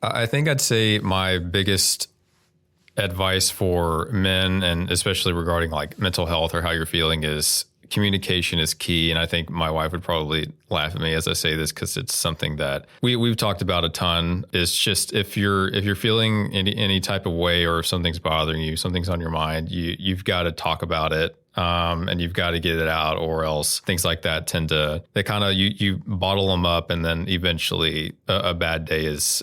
I think I'd say my biggest advice for men, and especially regarding like mental health or how you're feeling, is communication is key. And I think my wife would probably laugh at me as I say this because it's something that we've talked about a ton. Is just if you're feeling any type of way, or if something's bothering you, something's on your mind, you've got to talk about it. And you've got to get it out, or else things like that they kind of, you bottle them up, and then eventually a bad day is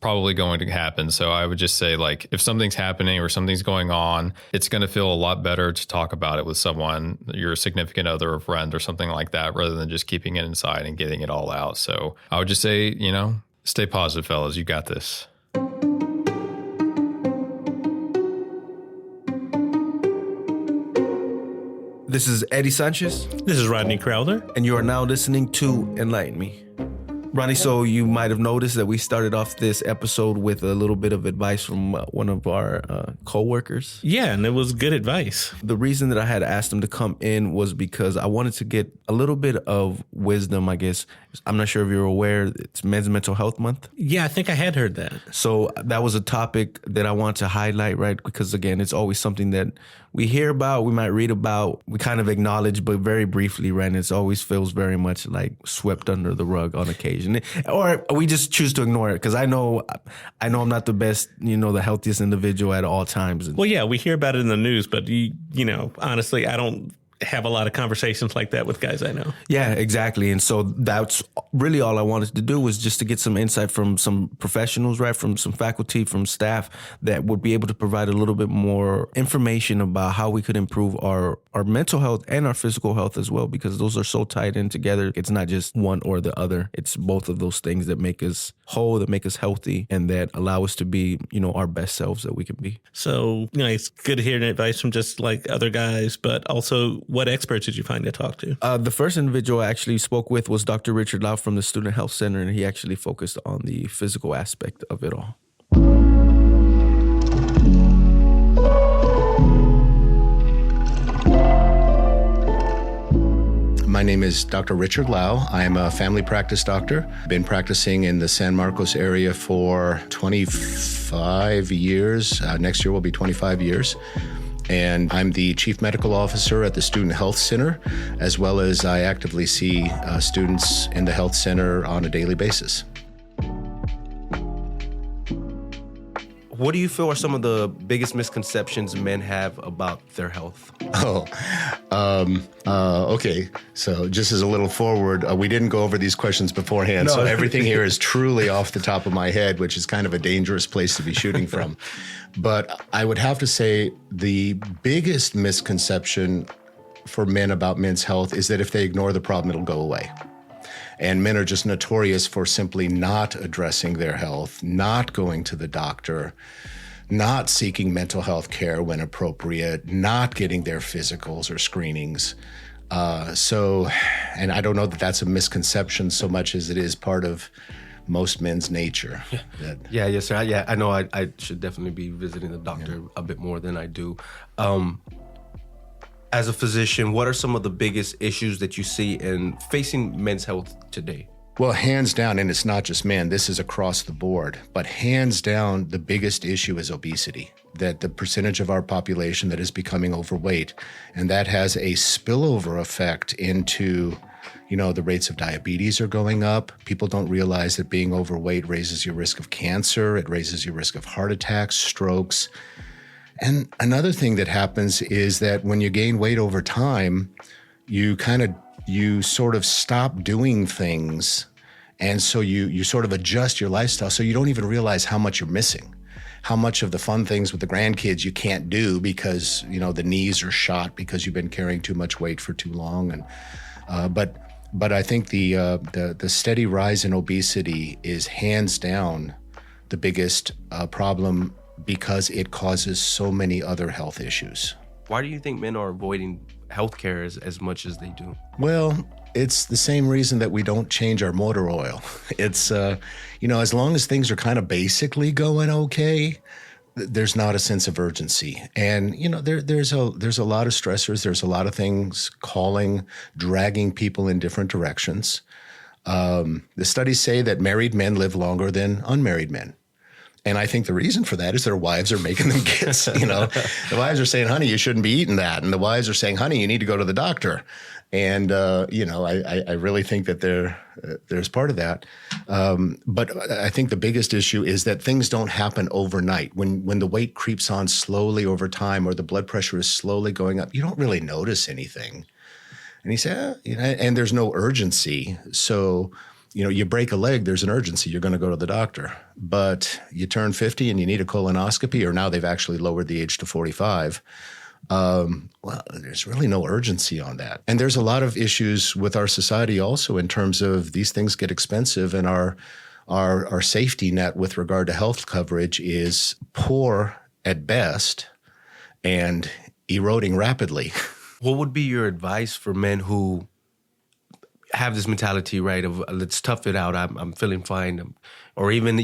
probably going to happen. So I would just say, like, if something's happening or something's going on, it's going to feel a lot better to talk about it with someone, your significant other or friend or something like that, rather than just keeping it inside and getting it all out. So I would just say, stay positive, fellas. You got this. This is Eddie Sanchez. This is Rodney Crowder. And you are now listening to Enlighten Me. Ronnie, so you might have noticed that we started off this episode with a little bit of advice from one of our co-workers. Yeah, and it was good advice. The reason that I had asked him to come in was because I wanted to get a little bit of wisdom, I guess. I'm not sure if you're aware, it's Men's Mental Health Month. Yeah, I think I had heard that. So that was a topic that I want to highlight, right? Because, again, it's always something that we hear about, we might read about, we kind of acknowledge, but very briefly, right? And it always feels very much like swept under the rug on occasion. Or we just choose to ignore it, because I know I'm not the best, the healthiest individual at all times. Well, yeah, we hear about it in the news, but, honestly, I don't have a lot of conversations like that with guys I know. Yeah, exactly. And so that's really all I wanted to do, was just to get some insight from some professionals, right? From some faculty, from staff that would be able to provide a little bit more information about how we could improve our mental health and our physical health as well, because those are so tied in together. It's not just one or the other. It's both of those things that make us whole, that make us healthy, and that allow us to be, our best selves that we can be. So, it's good to hear advice from just like other guys, but also, what experts did you find to talk to? The first individual I actually spoke with was Dr. Richard Lau from the Student Health Center, and he actually focused on the physical aspect of it all. My name is Dr. Richard Lau. I'm a family practice doctor. Been practicing in the San Marcos area for 25 years. Next year will be 25 years. And I'm the Chief Medical Officer at the Student Health Center, as well as I actively see students in the health center on a daily basis. What do you feel are some of the biggest misconceptions men have about their health? Okay. So just as a little forward, we didn't go over these questions beforehand. No. So everything here is truly off the top of my head, which is kind of a dangerous place to be shooting from. But I would have to say the biggest misconception for men about men's health is that if they ignore the problem, it'll go away. And men are just notorious for simply not addressing their health, not going to the doctor, not seeking mental health care when appropriate, not getting their physicals or screenings. And I don't know that that's a misconception so much as it is part of most men's nature. Yes, sir. Yeah, I know I should definitely be visiting the doctor a bit more than I do. As a physician, what are some of the biggest issues that you see in facing men's health today? Well, hands down, and it's not just men, this is across the board, but hands down, the biggest issue is obesity, that the percentage of our population that is becoming overweight, and that has a spillover effect into, the rates of diabetes are going up. People don't realize that being overweight raises your risk of cancer. It raises your risk of heart attacks, strokes. And another thing that happens is that when you gain weight over time, you sort of stop doing things. And so you sort of adjust your lifestyle. So you don't even realize how much you're missing, how much of the fun things with the grandkids you can't do because, the knees are shot because you've been carrying too much weight for too long. And, but I think the steady rise in obesity is hands down the biggest problem, because it causes so many other health issues. Why do you think men are avoiding healthcare as much as they do? Well, it's the same reason that we don't change our motor oil. It's, as long as things are kind of basically going okay, there's not a sense of urgency. And, there's a lot of stressors. There's a lot of things dragging people in different directions. The studies say that married men live longer than unmarried men. And I think the reason for that is their wives are making them kids. The wives are saying, honey, you shouldn't be eating that. And the wives are saying, honey, you need to go to the doctor. And, I really think that there's part of that. But I think the biggest issue is that things don't happen overnight. When the weight creeps on slowly over time, or the blood pressure is slowly going up, you don't really notice anything. And he said, and there's no urgency. So, you break a leg, there's an urgency. You're going to go to the doctor. But you turn 50 and you need a colonoscopy, or now they've actually lowered the age to 45. Well, there's really no urgency on that. And there's a lot of issues with our society also in terms of these things get expensive, and our safety net with regard to health coverage is poor at best and eroding rapidly. What would be your advice for men who have this mentality, right, of let's tough it out, I'm feeling fine, or even,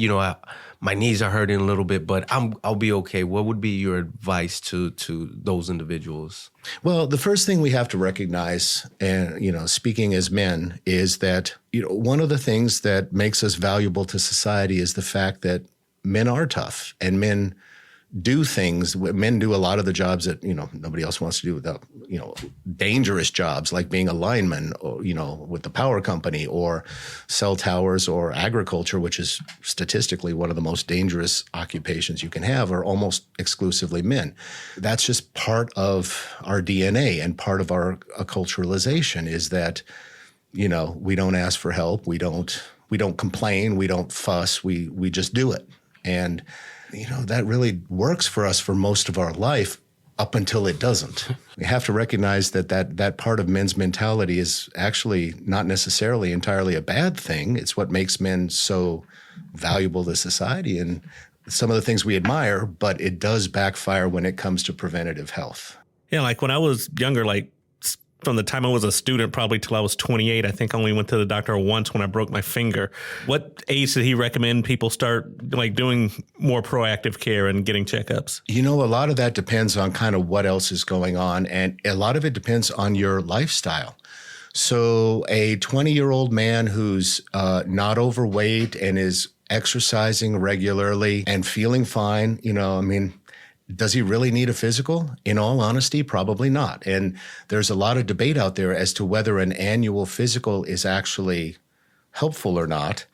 my knees are hurting a little bit, but I'll be okay? What would be your advice to those individuals? Well, the first thing we have to recognize, and, speaking as men, is that, one of the things that makes us valuable to society is the fact that men are tough, and men do things. Men do a lot of the jobs that, nobody else wants to do, without, dangerous jobs like being a lineman, or, with the power company, or cell towers, or agriculture, which is statistically one of the most dangerous occupations you can have, are almost exclusively men. That's just part of our DNA and part of our acculturalization, is that, we don't ask for help. We don't complain. We don't fuss. We just do it. And that really works for us for most of our life, up until it doesn't. We have to recognize that part of men's mentality is actually not necessarily entirely a bad thing. It's what makes men so valuable to society and some of the things we admire, but it does backfire when it comes to preventative health. Yeah, like when I was younger, like from the time I was a student probably till I was 28, I think I only went to the doctor once when I broke my finger. What age did he recommend people start doing more proactive care and getting checkups? A lot of that depends on kind of what else is going on, and a lot of it depends on your lifestyle. So a 20-year-old man who's not overweight and is exercising regularly and feeling fine, does he really need a physical? In all honesty, probably not. And there's a lot of debate out there as to whether an annual physical is actually helpful or not.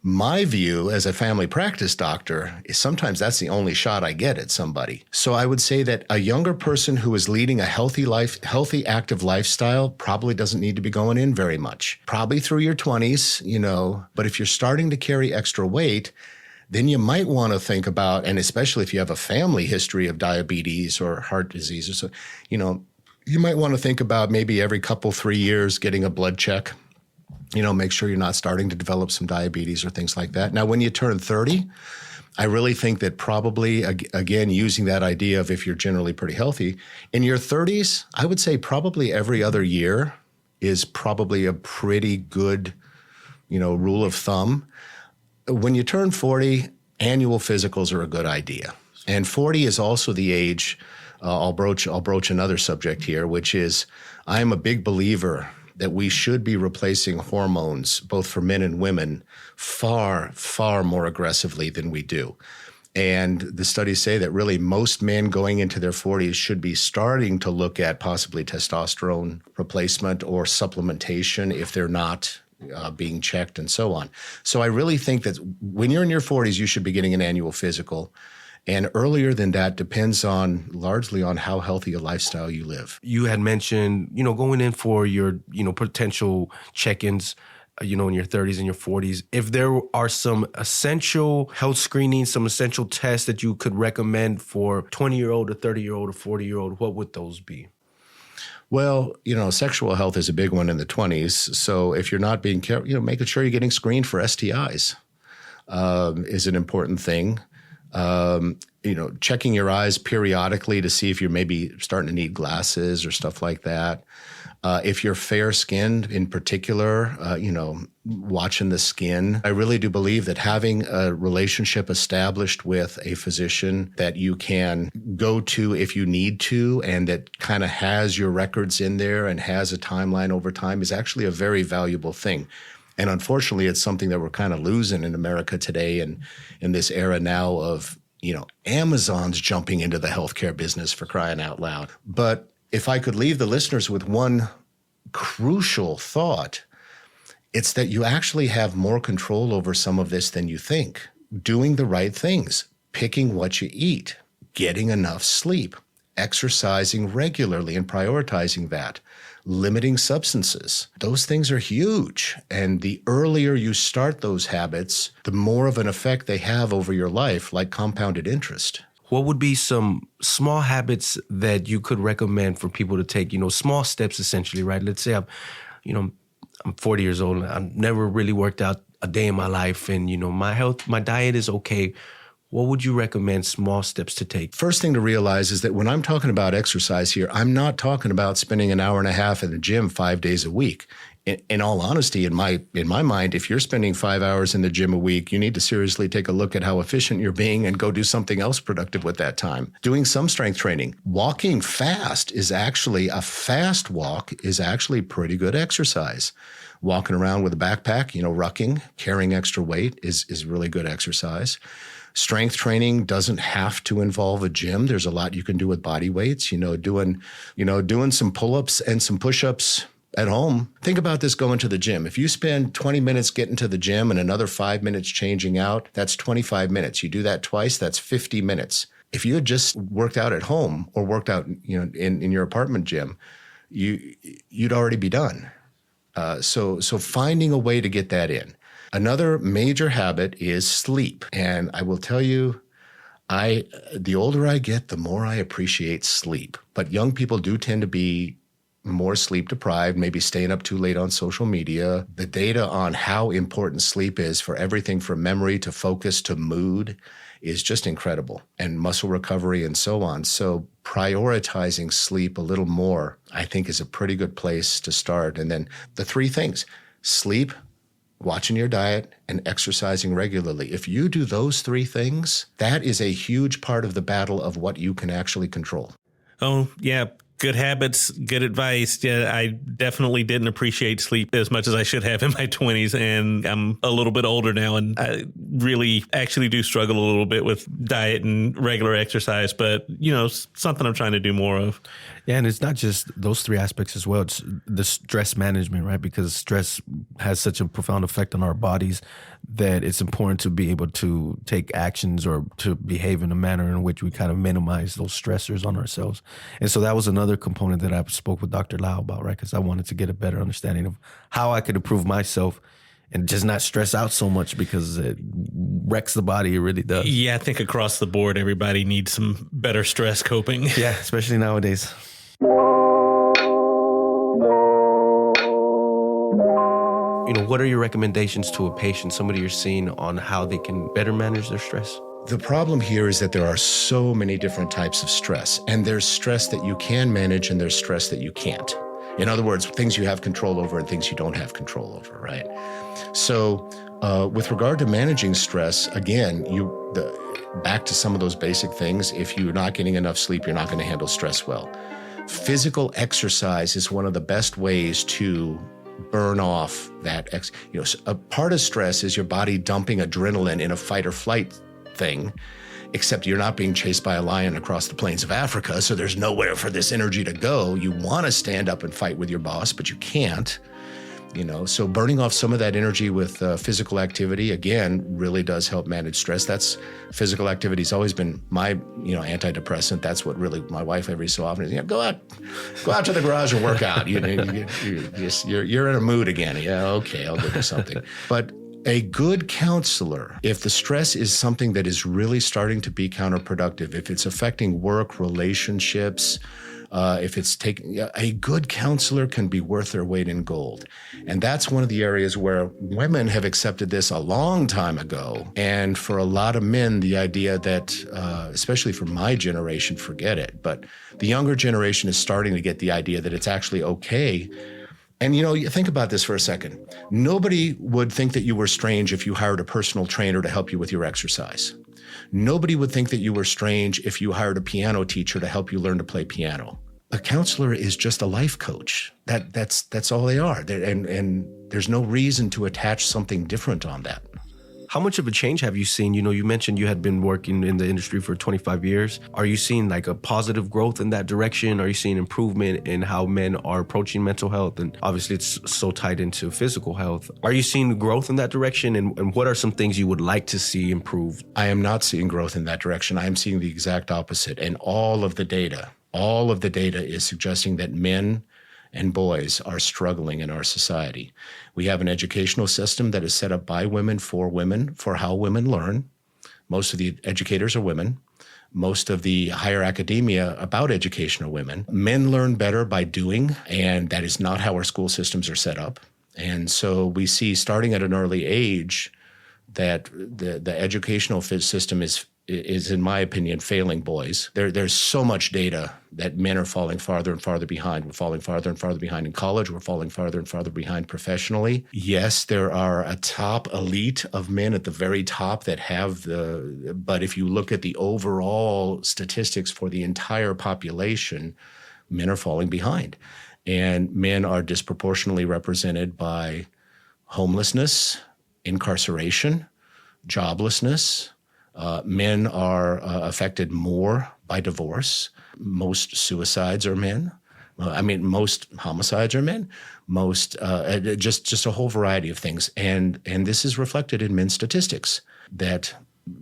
My view as a family practice doctor is sometimes that's the only shot I get at somebody. So I would say that a younger person who is leading a healthy, active lifestyle probably doesn't need to be going in very much. Probably through your 20s, but if you're starting to carry extra weight, then you might want to think about, and especially if you have a family history of diabetes or heart disease, or so, you might want to think about maybe every 3 years getting a blood check, make sure you're not starting to develop some diabetes or things like that. Now, when you turn 30, I really think that probably, again, using that idea of if you're generally pretty healthy, in your 30s, I would say probably every other year is probably a pretty good, rule of thumb. When you turn 40, annual physicals are a good idea. And 40 is also the age, I'll broach another subject here, which is I'm a big believer that we should be replacing hormones, both for men and women, far, far more aggressively than we do. And the studies say that really most men going into their 40s should be starting to look at possibly testosterone replacement or supplementation if they're not being checked and so on. So I really think that when you're in your 40s, you should be getting an annual physical. And earlier than that depends largely on how healthy a lifestyle you live. You had mentioned, going in for your, potential check-ins, in your 30s and your 40s. If there are some essential health screenings, some essential tests that you could recommend for 20-year-old, a 30-year-old, a 40-year-old, what would those be? Well, sexual health is a big one in the 20s. So if you're not being careful, making sure you're getting screened for STIs is an important thing. Checking your eyes periodically to see if you're maybe starting to need glasses or stuff like that. If you're fair-skinned in particular, watching the skin. I really do believe that having a relationship established with a physician that you can go to if you need to and that kind of has your records in there and has a timeline over time is actually a very valuable thing. And unfortunately, it's something that we're kind of losing in America today, and in this era now of, Amazon's jumping into the healthcare business, for crying out loud. But if I could leave the listeners with one crucial thought, it's that you actually have more control over some of this than you think. Doing the right things, picking what you eat, getting enough sleep, exercising regularly and prioritizing that, limiting substances. Those things are huge. And the earlier you start those habits, the more of an effect they have over your life, like compounded interest. What would be some small habits that you could recommend for people to take, small steps essentially, right? Let's say I'm 40 years old and I've never really worked out a day in my life, and, my diet is okay. What would you recommend small steps to take? First thing to realize is that when I'm talking about exercise here, I'm not talking about spending an hour and a half in the gym 5 days a week. In all honesty, in my mind, if you're spending 5 hours in the gym a week, you need to seriously take a look at how efficient you're being and go do something else productive with that time. Doing some strength training. Walking fast a fast walk is actually pretty good exercise. Walking around with a backpack, rucking, carrying extra weight is really good exercise. Strength training doesn't have to involve a gym. There's a lot you can do with body weights, doing some pull-ups and some push-ups at home. Think about this going to the gym. If you spend 20 minutes getting to the gym and another 5 minutes changing out, that's 25 minutes. You do that twice, that's 50 minutes. If you had just worked out at home or worked out, in your apartment gym, you'd already be done. So finding a way to get that in. Another major habit is sleep. And I will tell you, the older I get, the more I appreciate sleep. But young people do tend to be more sleep deprived, maybe staying up too late on social media. The data on how important sleep is for everything from memory to focus to mood is just incredible, and muscle recovery and so on. So prioritizing sleep a little more, I think, is a pretty good place to start. And then the 3 things: sleep, watching your diet, and exercising regularly. If you do those 3 things, that is a huge part of the battle of what you can actually control. Oh, yeah. Good habits, good advice. Yeah, I definitely didn't appreciate sleep as much as I should have in my 20s. And I'm a little bit older now, and I really actually do struggle a little bit with diet and regular exercise. But, something I'm trying to do more of. Yeah, and it's not just those 3 aspects as well. It's the stress management, right? Because stress has such a profound effect on our bodies that it's important to be able to take actions or to behave in a manner in which we kind of minimize those stressors on ourselves. And so that was another component that I spoke with Dr. Lau about, right? Because I wanted to get a better understanding of how I could improve myself and just not stress out so much, because it wrecks the body. It really does. Yeah, I think across the board, everybody needs some better stress coping. Yeah, especially nowadays. What are your recommendations to a patient, somebody you're seeing, on how they can better manage their stress? The problem here is that there are so many different types of stress, and there's stress that you can manage and there's stress that you can't. In other words, things you have control over and things you don't have control over, right? So with regard to managing stress, again, back to some of those basic things. If you're not getting enough sleep, you're not going to handle stress well. Physical exercise is one of the best ways to burn off that. A part of stress is your body dumping adrenaline in a fight or flight thing, except you're not being chased by a lion across the plains of Africa, so there's nowhere for this energy to go. You want to stand up and fight with your boss, but you can't. So burning off some of that energy with physical activity, again, really does help manage stress. Physical activity has always been my, antidepressant. That's what really my wife every so often is, go out to the garage and work out. You're in a mood again. Yeah, okay, I'll go do something. But a good counselor, if the stress is something that is really starting to be counterproductive, if it's affecting work, relationships, if it's a good counselor can be worth their weight in gold. And that's one of the areas where women have accepted this a long time ago. And for a lot of men, the idea that, especially for my generation, forget it. But the younger generation is starting to get the idea that it's actually okay. And, you think about this for a second. Nobody would think that you were strange if you hired a personal trainer to help you with your exercise. Nobody would think that you were strange if you hired a piano teacher to help you learn to play piano. A counselor is just a life coach. That's all they are. And there's no reason to attach something different on that. How much of a change have you seen? You mentioned you had been working in the industry for 25 years. Are you seeing like a positive growth in that direction? Are you seeing improvement in how men are approaching mental health? And obviously it's so tied into physical health. Are you seeing growth in that direction? And what are some things you would like to see improved? I am not seeing growth in that direction. I am seeing the exact opposite. And all of the data is suggesting that men and boys are struggling in our society. We have an educational system that is set up by women, for how women learn. Most of the educators are women. Most of the higher academia about education are women. Men learn better by doing, and that is not how our school systems are set up. And so we see, starting at an early age, that the educational system is, in my opinion, failing boys. There's so much data that men are falling farther and farther behind. We're falling farther and farther behind in college. We're falling farther and farther behind professionally. Yes, there are a top elite of men at the very top that have but if you look at the overall statistics for the entire population, men are falling behind. And men are disproportionately represented by homelessness, incarceration, joblessness. Men are affected more by divorce. Most suicides are men. Most homicides are men. Most just a whole variety of things. And this is reflected in men's statistics that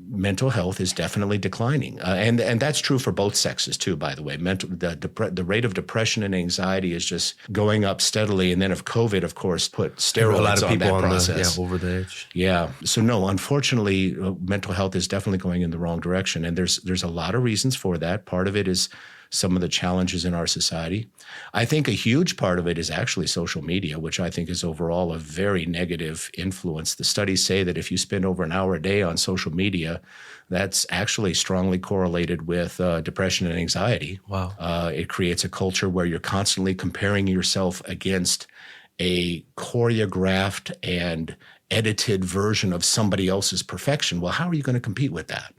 mental health is definitely declining. And that's true for both sexes too, by the way. The rate of depression and anxiety is just going up steadily. And then if COVID, of course, put steroids a lot of on people that process. over the edge. Yeah. So no, unfortunately, mental health is definitely going in the wrong direction. And there's a lot of reasons for that. Part of it is some of the challenges in our society. I think a huge part of it is actually social media, which I think is overall a very negative influence. The studies say that if you spend over an hour a day on social media, that's actually strongly correlated with depression and anxiety. Wow. It creates a culture where you're constantly comparing yourself against a choreographed and edited version of somebody else's perfection. Well, how are you going to compete with that?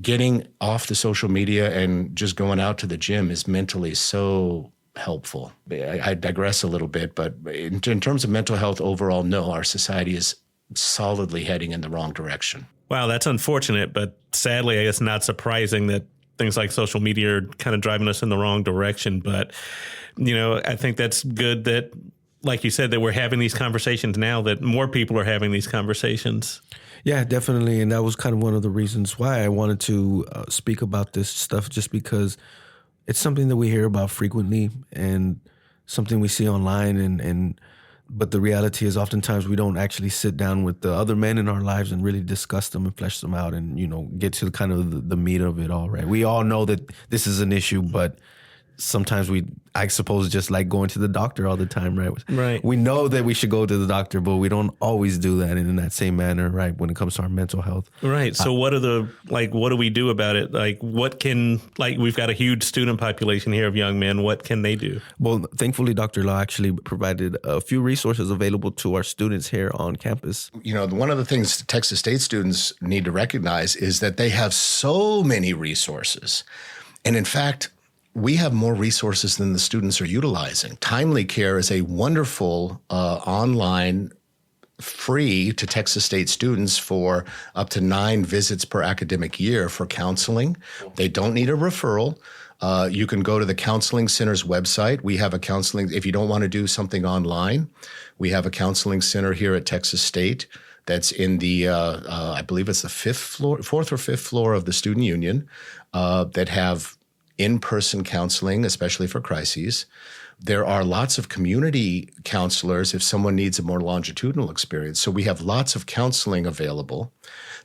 Getting off the social media and just going out to the gym is mentally so helpful. I digress a little bit, but in terms of mental health overall, no, our society is solidly heading in the wrong direction. Wow, that's unfortunate, but sadly, I guess not surprising that things like social media are kind of driving us in the wrong direction. But, I think that's good that, like you said, that we're having these conversations now, that more people are having these conversations. Yeah, definitely. And that was kind of one of the reasons why I wanted to speak about this stuff, just because it's something that we hear about frequently and something we see online. But the reality is oftentimes we don't actually sit down with the other men in our lives and really discuss them and flesh them out and, get to kind of the meat of it all, right? We all know that this is an issue, but sometimes I suppose, just like going to the doctor all the time, right? Right. We know that we should go to the doctor, but we don't always do that in that same manner, right? When it comes to our mental health. Right. So what do we do about it? We've got a huge student population here of young men. What can they do? Well, thankfully, Dr. Law actually provided a few resources available to our students here on campus. One of the things Texas State students need to recognize is that they have so many resources. And in fact, we have more resources than the students are utilizing. Timely Care is a wonderful online, free to Texas State students for up to 9 visits per academic year for counseling. They don't need a referral. You can go to the Counseling Center's website. We have a counseling, if you don't want to do something online, we have a counseling center here at Texas State that's in the, I believe it's the 4th or 5th floor of the Student Union that have in-person counseling, especially for crises. There are lots of community counselors if someone needs a more longitudinal experience. So we have lots of counseling available.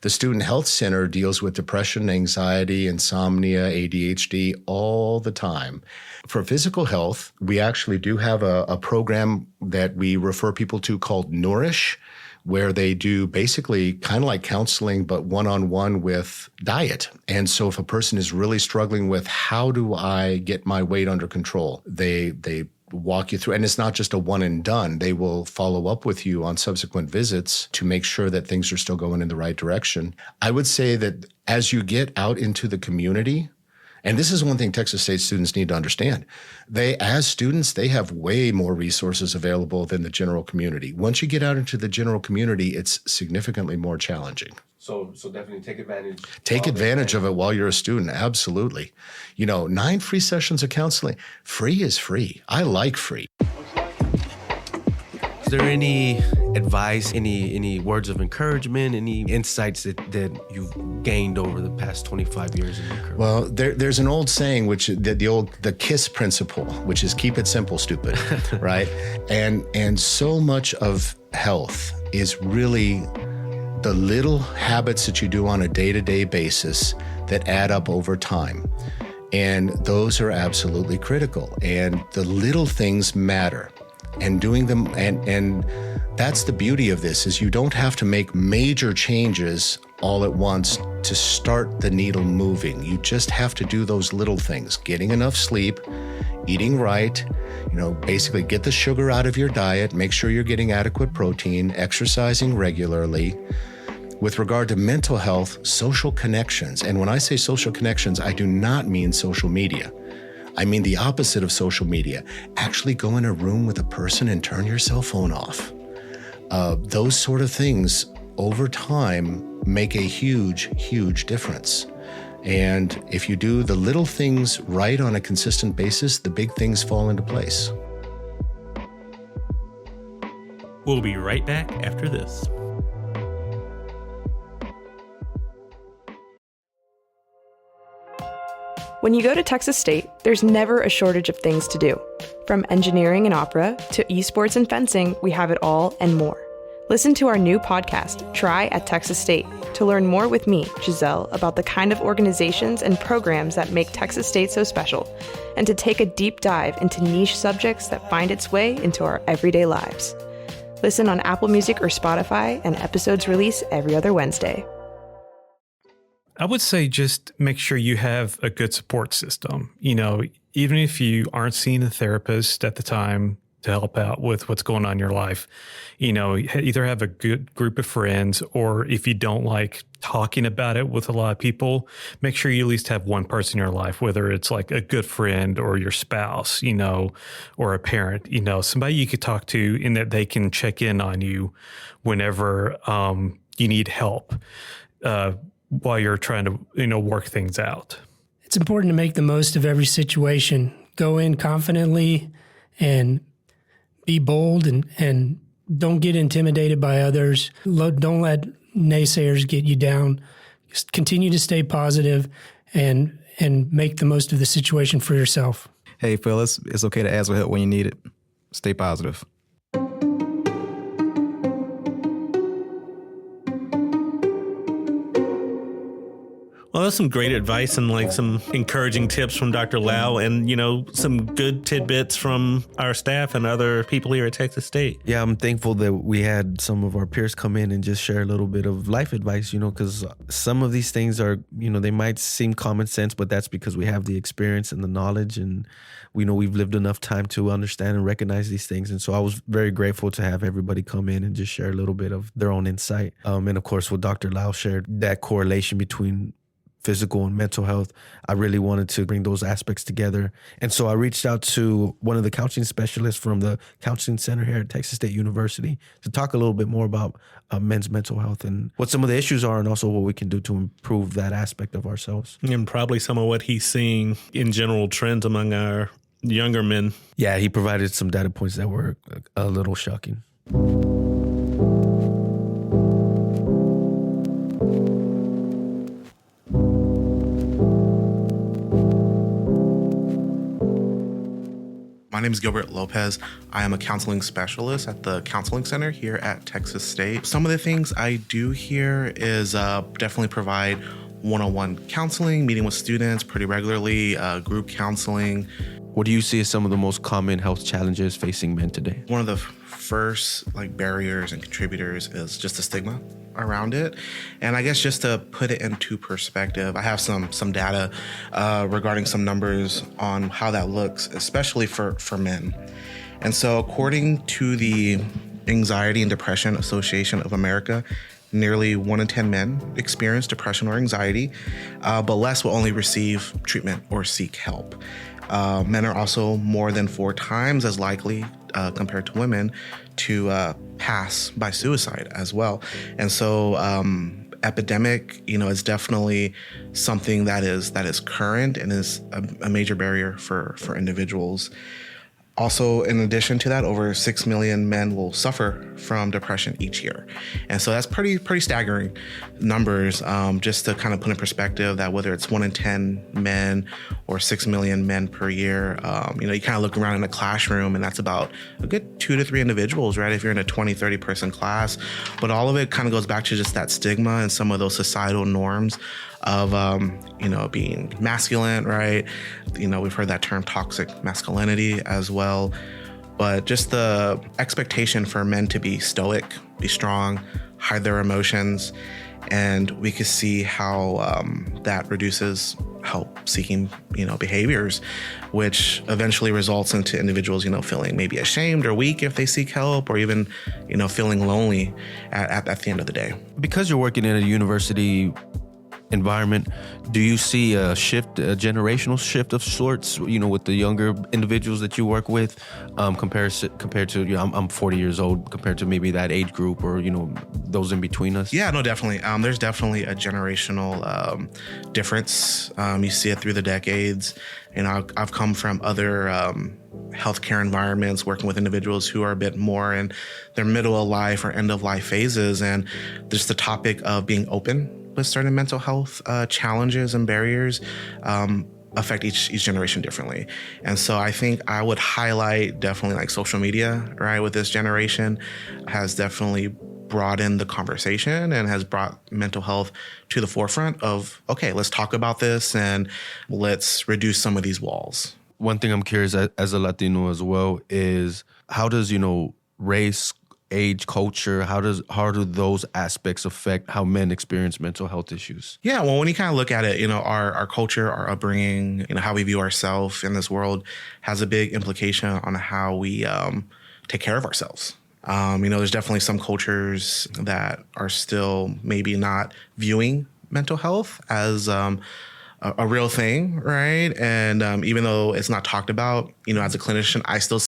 The Student Health Center deals with depression, anxiety, insomnia, ADHD all the time. For physical health, we actually do have a program that we refer people to called Nourish, where they do basically kind of like counseling, but one-on-one with diet. And so if a person is really struggling with how do I get my weight under control, they walk you through, and it's not just a one and done. They will follow up with you on subsequent visits to make sure that things are still going in the right direction. I would say that as you get out into the community And this is one thing Texas State students need to understand. As students, they have way more resources available than the general community. Once you get out into the general community, it's significantly more challenging. So definitely take advantage. Take advantage of it while you're a student. Absolutely. 9 free sessions of counseling. Free is free. I like free. Is there any advice, any words of encouragement, any insights that you've gained over the past 25 years in your career? Well, there's an old saying, the KISS principle, which is keep it simple, stupid, right? And so much of health is really the little habits that you do on a day-to-day basis that add up over time. And those are absolutely critical. And the little things matter. And doing them, and that's the beauty of this, is you don't have to make major changes all at once to start the needle moving. You just have to do those little things, getting enough sleep, eating right, basically get the sugar out of your diet, make sure you're getting adequate protein, exercising regularly. With regard to mental health, social connections. And when I say social connections, I do not mean social media. I mean the opposite of social media. Actually go in a room with a person and turn your cell phone off. Those sort of things over time make a huge, huge difference. And if you do the little things right on a consistent basis, the big things fall into place. We'll be right back after this. When you go to Texas State, there's never a shortage of things to do. From engineering and opera to esports and fencing, we have it all and more. Listen to our new podcast, Try at Texas State, to learn more with me, Giselle, about the kind of organizations and programs that make Texas State so special, and to take a deep dive into niche subjects that find its way into our everyday lives. Listen on Apple Music or Spotify, and episodes release every other Wednesday. I would say just make sure you have a good support system. Even if you aren't seeing a therapist at the time to help out with what's going on in your life, either have a good group of friends, or if you don't like talking about it with a lot of people, make sure you at least have one person in your life, whether it's like a good friend or your spouse, or a parent, somebody you could talk to and that they can check in on you whenever you need help. While you're trying to, work things out. It's important to make the most of every situation. Go in confidently and be bold and don't get intimidated by others. Don't let naysayers get you down. Just continue to stay positive and make the most of the situation for yourself. Hey, fellas, it's okay to ask for help when you need it. Stay positive. Well, that's some great advice and some encouraging tips from Dr. Lau, and some good tidbits from our staff and other people here at Texas State. Yeah, I'm thankful that we had some of our peers come in and just share a little bit of life advice, because some of these things are, they might seem common sense, but that's because we have the experience and the knowledge, and we know we've lived enough time to understand and recognize these things. And so I was very grateful to have everybody come in and just share a little bit of their own insight. And of course, what Dr. Lau shared, that correlation between physical and mental health, I really wanted to bring those aspects together. And so I reached out to one of the counseling specialists from the counseling center here at Texas State University to talk a little bit more about men's mental health and what some of the issues are, and also what we can do to improve that aspect of ourselves. And probably some of what he's seeing in general trends among our younger men. Yeah, he provided some data points that were a little shocking. My name is Gilbert Lopez. I am a counseling specialist at the Counseling Center here at Texas State. Some of the things I do here is definitely provide one-on-one counseling, meeting with students pretty regularly, group counseling. What do you see as some of the most common health challenges facing men today? One of the first barriers and contributors is just the stigma around it. And I guess just to put it into perspective, I have some data regarding some numbers on how that looks, especially for men. And so according to the Anxiety and Depression Association of America, nearly 1 in 10 men experience depression or anxiety, but less will only receive treatment or seek help. Men are also more than 4 times as likely compared to women to pass by suicide as well. And so epidemic, is definitely something that is current and is a major barrier for individuals. Also, in addition to that, over 6 million men will suffer from depression each year. And so that's pretty staggering numbers, just to kind of put in perspective that whether it's 1 in 10 men or 6 million men per year, you kind of look around in a classroom and that's about a good 2 to 3 individuals, right? If you're in a 20, 30 person class. But all of it kind of goes back to just that stigma and some of those societal norms of, being masculine, right? We've heard that term toxic masculinity as well. But just the expectation for men to be stoic, be strong, hide their emotions. And we could see how that reduces help-seeking, behaviors, which eventually results into individuals, feeling maybe ashamed or weak if they seek help, or even, feeling lonely at the end of the day. Because you're working in a university environment, do you see a generational shift of sorts, with the younger individuals that you work with, compared to, I'm 40 years old, compared to maybe that age group or, those in between us? Yeah, no, definitely. There's definitely a generational difference. You see it through the decades. I've come from other healthcare environments, working with individuals who are a bit more in their middle of life or end of life phases. And just the topic of being open with certain mental health challenges and barriers affect each generation differently. And so I think I would highlight definitely like social media, right? With this generation has definitely broadened the conversation and has brought mental health to the forefront of, okay, let's talk about this and let's reduce some of these walls. One thing I'm curious as a Latino as well is how does, race, age, culture, how do those aspects affect how men experience mental health issues? Yeah, well, when you kind of look at it, our culture, our upbringing, how we view ourselves in this world has a big implication on how we take care of ourselves. There's definitely some cultures that are still maybe not viewing mental health as a real thing, right? And even though it's not talked about, as a clinician, I still